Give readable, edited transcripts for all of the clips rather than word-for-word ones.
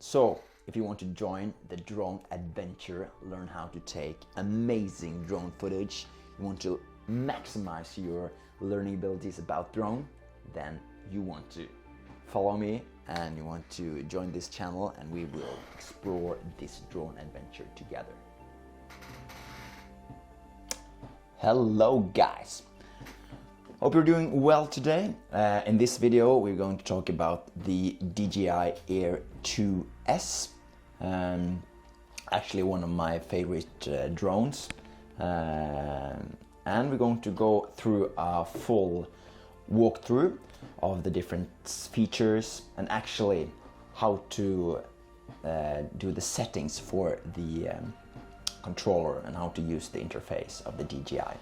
So, if you want to join the drone adventure, learn how to take amazing drone footage, you want to maximize your learning abilities about drone, then you want to follow me and you want to join this channel and we will explore this drone adventure together. Hello guys! Hope you're doing well today. In this video we're going to talk about the DJI Air 2S, actually one of my favorite drones, and we're going to go through a full walkthrough of the different features and actually how to do the settings for the controller and how to use the interface of the DJI.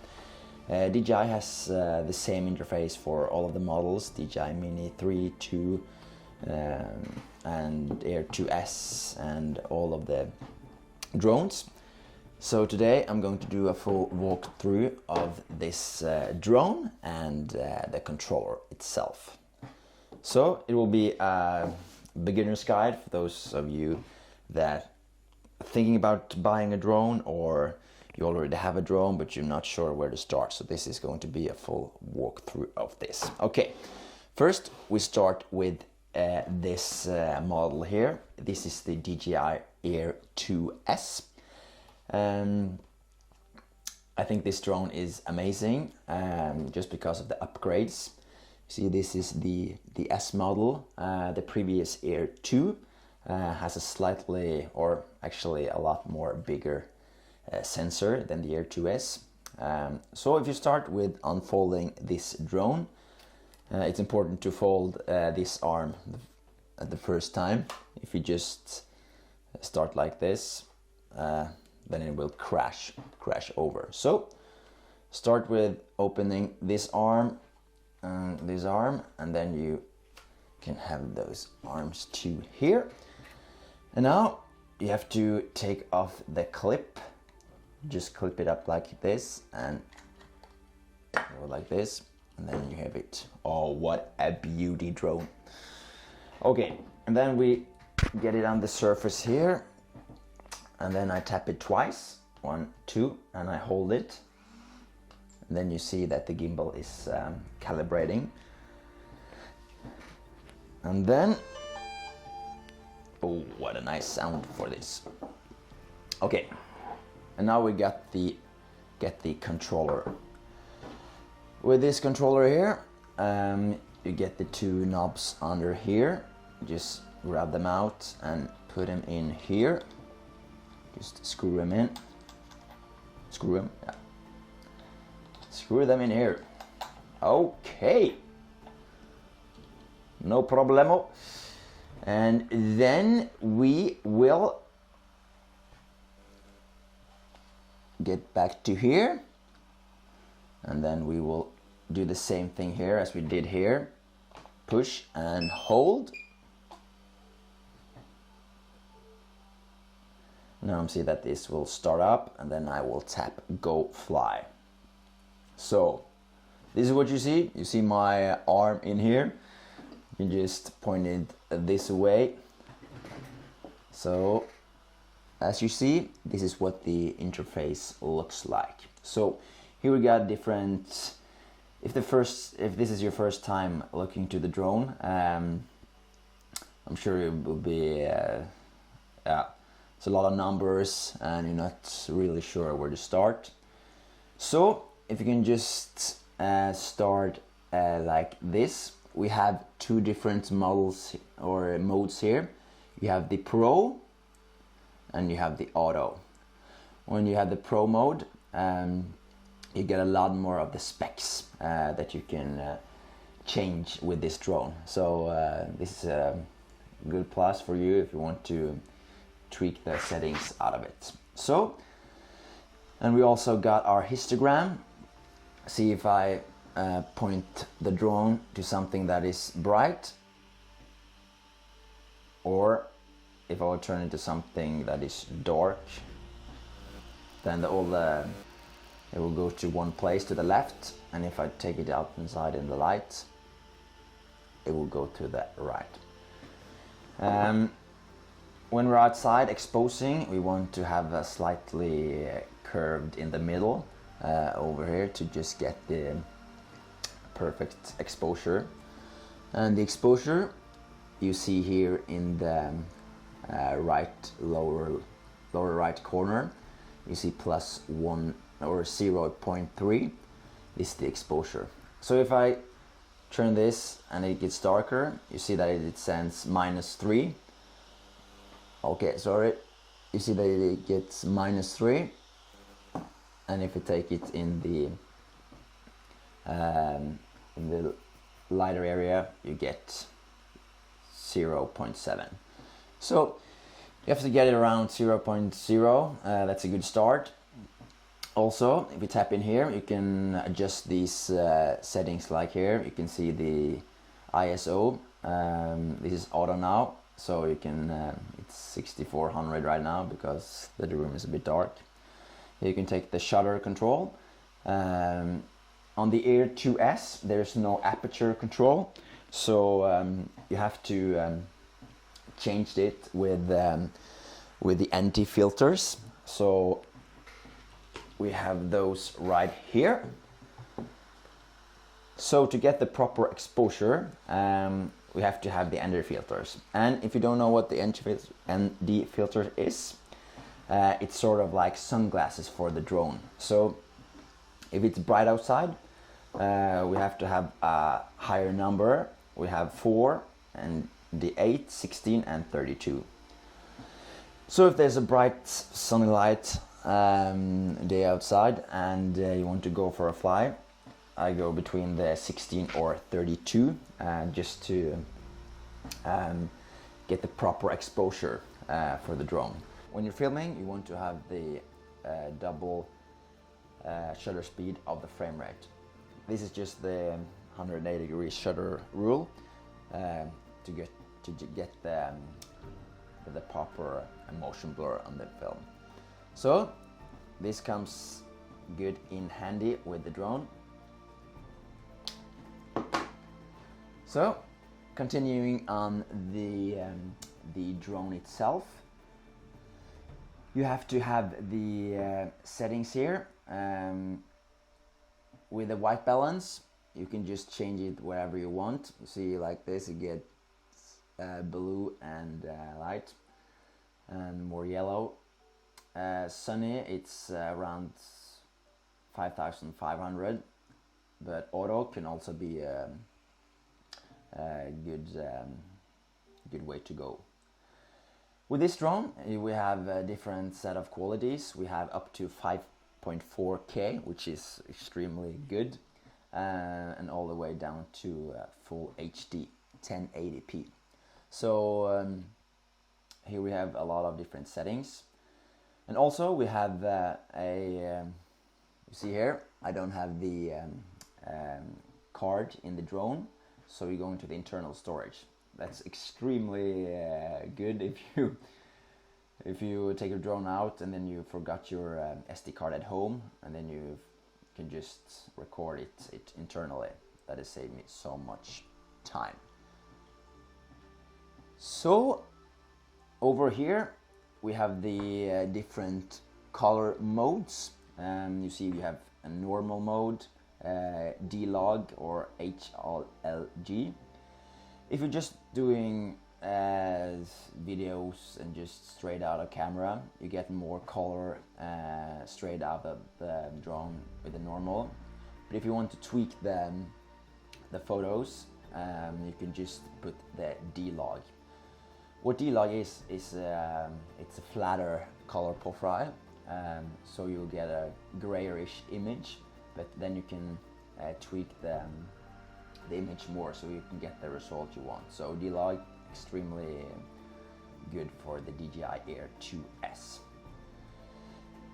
DJI has the same interface for all of the models, DJI Mini 3, 2 and Air 2S and all of the drones. So today I'm going to do a full walkthrough of this drone and the controller itself. So it will be a beginner's guide for those of you that are thinking about buying a drone, or you already have a drone but you're not sure where to start. So this is going to be a full walkthrough of this. Okay, first we start with this model here. This is the DJI Air 2S. I think this drone is amazing just because of the upgrades. See, this is the S model. The previous Air 2 has a slightly, or actually a lot more bigger sensor than the Air 2S. So if you start with unfolding this drone, it's important to fold this arm at the first time. If you just start like this, then it will crash over. So start with opening this arm and this arm, and then you can have those arms too here. And now you have to take off the clip. Just clip it up like this and go like this, and then you have it. Oh, what a beauty drone. Okay, and then we get it on the surface here, and then I tap it twice, 1, 2, and I hold it. And then you see that the gimbal is calibrating. And then, oh, what a nice sound for this. Okay, and now we get the controller. With this controller here, you get the two knobs under here. Just grab them out and put them in here. Just screw them in. Screw them, yeah. Screw them in here. Okay. No problemo. And then we will get back to here. And then we will do the same thing here as we did here. Push and hold. Now I'm see that this will start up, and then I will tap go fly. So this is what you see. You see my arm in here. You just point it this way. So as you see, this is what the interface looks like. So here we got different. If this is your first time looking to the drone, I'm sure it will be it's a lot of numbers and you're not really sure where to start. So if you can just start like this, we have two different models or modes here. You have the Pro and you have the Auto. When you have the Pro mode, you get a lot more of the specs that you can change with this drone. So this is a good plus for you if you want to tweak the settings out of it. So, and we also got our histogram. See if I point the drone to something that is bright, or if I would turn it to something that is dark, then it will go to one place to the left, and if I take it out inside in the light, it will go to the right. When we're outside exposing, we want to have a slightly curved in the middle over here to just get the perfect exposure. And the exposure you see here in the lower right corner, you see +1 or 0.3. This is the exposure. So if I turn this and it gets darker, you see that it sends -3. Okay, sorry, you see that it gets -3, and if you take it in the lighter area, you get 0.7. So you have to get it around 0.0. That's a good start. Also, if you tap in here, you can adjust these settings. Like here, you can see the ISO. This is auto now, so you can. It's 6400 right now because the room is a bit dark. Here you can take the shutter control. On the Air 2S, there's no aperture control, so you have to change it with the anti-filters. So we have those right here. So to get the proper exposure, we have to have the ND filters. And if you don't know what the ND filter is, it's sort of like sunglasses for the drone. So if it's bright outside, we have to have a higher number. We have 4 and the 8, 16 and 32. So if there's a bright sunny light day outside and you want to go for a fly, I go between the 16 or 32 just to get the proper exposure for the drone. When you're filming, you want to have the double shutter speed of the frame rate. This is just the 180-degree shutter rule to get the proper motion blur on the film. So this comes good in handy with the drone. So continuing on the drone itself, you have to have the settings here. With the white balance, you can just change it wherever you want. You see, like this, you get blue and light and more yellow. Sunny, it's around 5500, but auto can also be a good way to go. With this drone, we have a different set of qualities. We have up to 5.4K, which is extremely good, and all the way down to full HD 1080p. So here we have a lot of different settings, and also we have you see here, I don't have the card in the drone, so we go into the internal storage. That's extremely good if you take your drone out and then you forgot your SD card at home, and then you can just record it internally. That has saved me so much time. So over here we have the different color modes. You see we have a normal mode, D-Log or HLG. If you're just doing videos and just straight out of camera, you get more color straight out of the drone with the normal. But if you want to tweak the photos, you can just put the D-Log. What D-Log is it's a flatter color profile, so you'll get a grayish image, but then you can tweak the image more, so you can get the result you want. So D-Log, extremely good for the DJI Air 2S.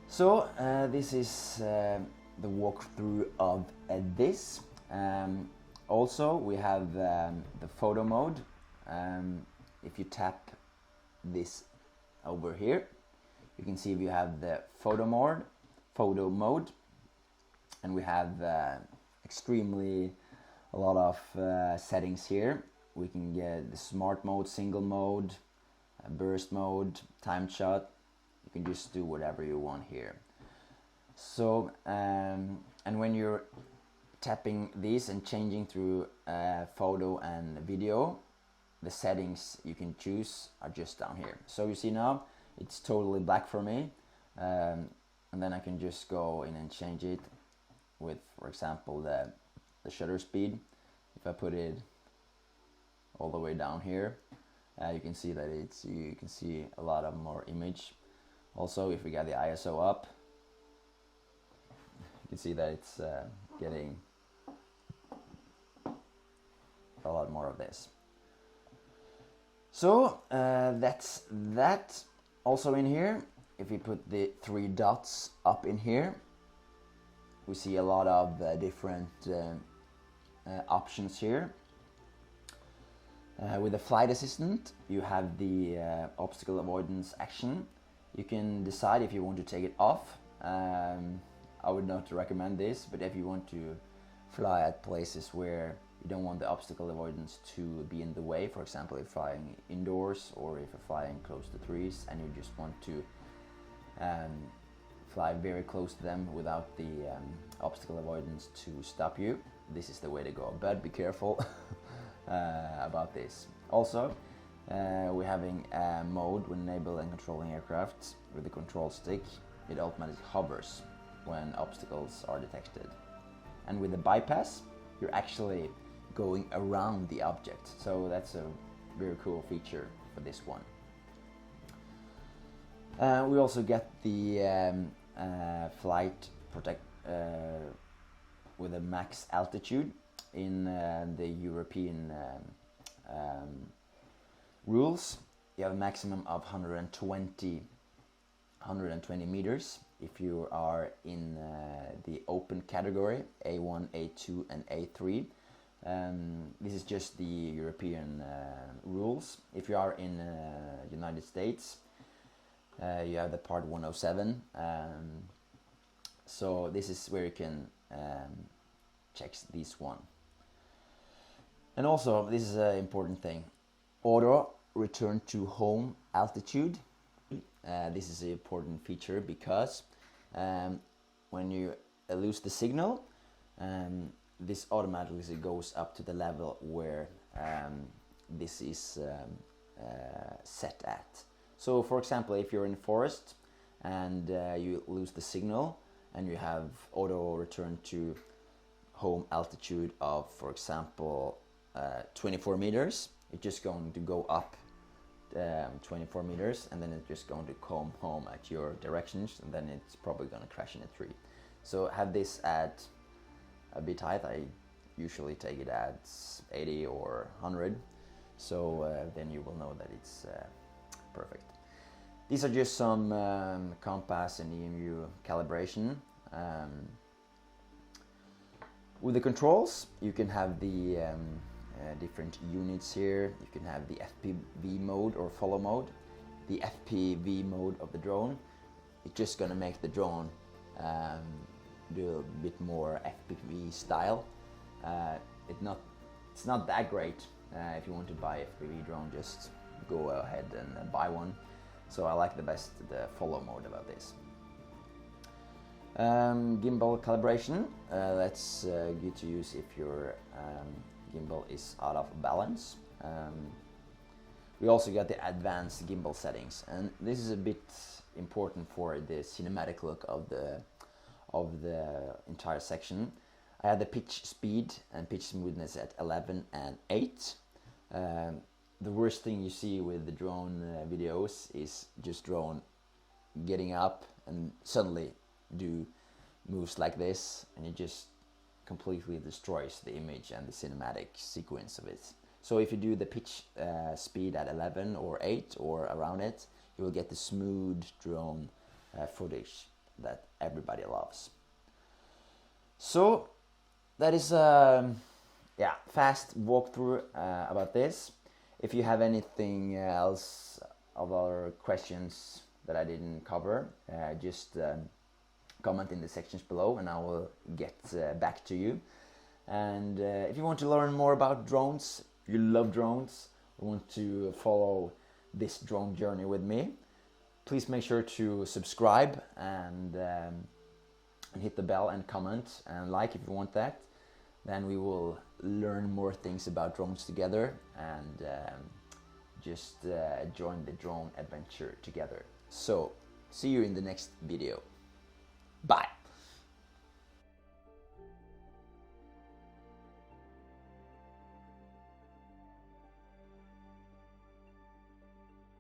So this is the walkthrough of this. Also we have the photo mode. If you tap this over here, you can see we have the photo mode, and we have extremely a lot of settings here. We can get the smart mode, single mode, burst mode, time shot. You can just do whatever you want here. So and when you're tapping these and changing through photo and video, the settings you can choose are just down here. So you see now it's totally black for me, and then I can just go in and change it with, for example, the shutter speed. If I put it all the way down here, you can see that you can see a lot of more image. Also, if we get the ISO up, you can see that it's getting a lot more of this. So that's that. Also in here, if we put the 3 dots up in here, we see a lot of different options here. With the flight assistant, you have the obstacle avoidance action. You can decide if you want to take it off. I would not recommend this, but if you want to fly at places where you don't want the obstacle avoidance to be in the way, for example, if flying indoors or if you're flying close to trees and you just want to fly very close to them without the obstacle avoidance to stop you, this is the way to go. But be careful about this. Also, we're having a mode when enable and controlling aircraft with the control stick. It automatically hovers when obstacles are detected. And with the bypass, you're actually going around the object. So that's a very cool feature for this one. We also get the flight protect with a max altitude in the European rules. You have a maximum of 120 meters if you are in the open category A1, A2 and A3. This is just the European rules. If you are in United States, you have the part 107. So this is where you can check this one. And also, this is an important thing. Auto return to home altitude. This is an important feature because when you lose the signal, this automatically goes up to the level where this is set at. So for example, if you're in a forest and you lose the signal and you have auto return to home altitude of, for example, 24 meters, it's just going to go up 24 meters and then it's just going to come home at your directions, and then it's probably going to crash in a tree. So have this at a bit height. I usually take it at 80 or 100, so then you will know that it's perfect. These are just some compass and EMU calibration. With the controls, you can have the different units here. You can have the FPV mode or follow mode. The FPV mode of the drone, it's just gonna make the drone do a bit more FPV style. It's not that great. If you want to buy FPV drone, just go ahead and buy one. So I like the follow mode about this. Gimbal calibration, that's good to use if your gimbal is out of balance. We also got the advanced gimbal settings, and this is a bit important for the cinematic look of the entire section. I had the pitch speed and pitch smoothness at 11 and 8. The worst thing you see with the drone videos is just drone getting up and suddenly do moves like this, and it just completely destroys the image and the cinematic sequence of it. So if you do the pitch speed at 11 or 8 or around it, you will get the smooth drone footage that everybody loves. So that is fast walkthrough about this. If you have anything else of other questions that I didn't cover, just comment in the sections below and I will get back to you. And if you want to learn more about drones, you love drones, or want to follow this drone journey with me. Please make sure to subscribe and hit the bell and comment and like if you want that. Then we will learn more things about drones together and just join the drone adventure together. So see you in the next video. Bye.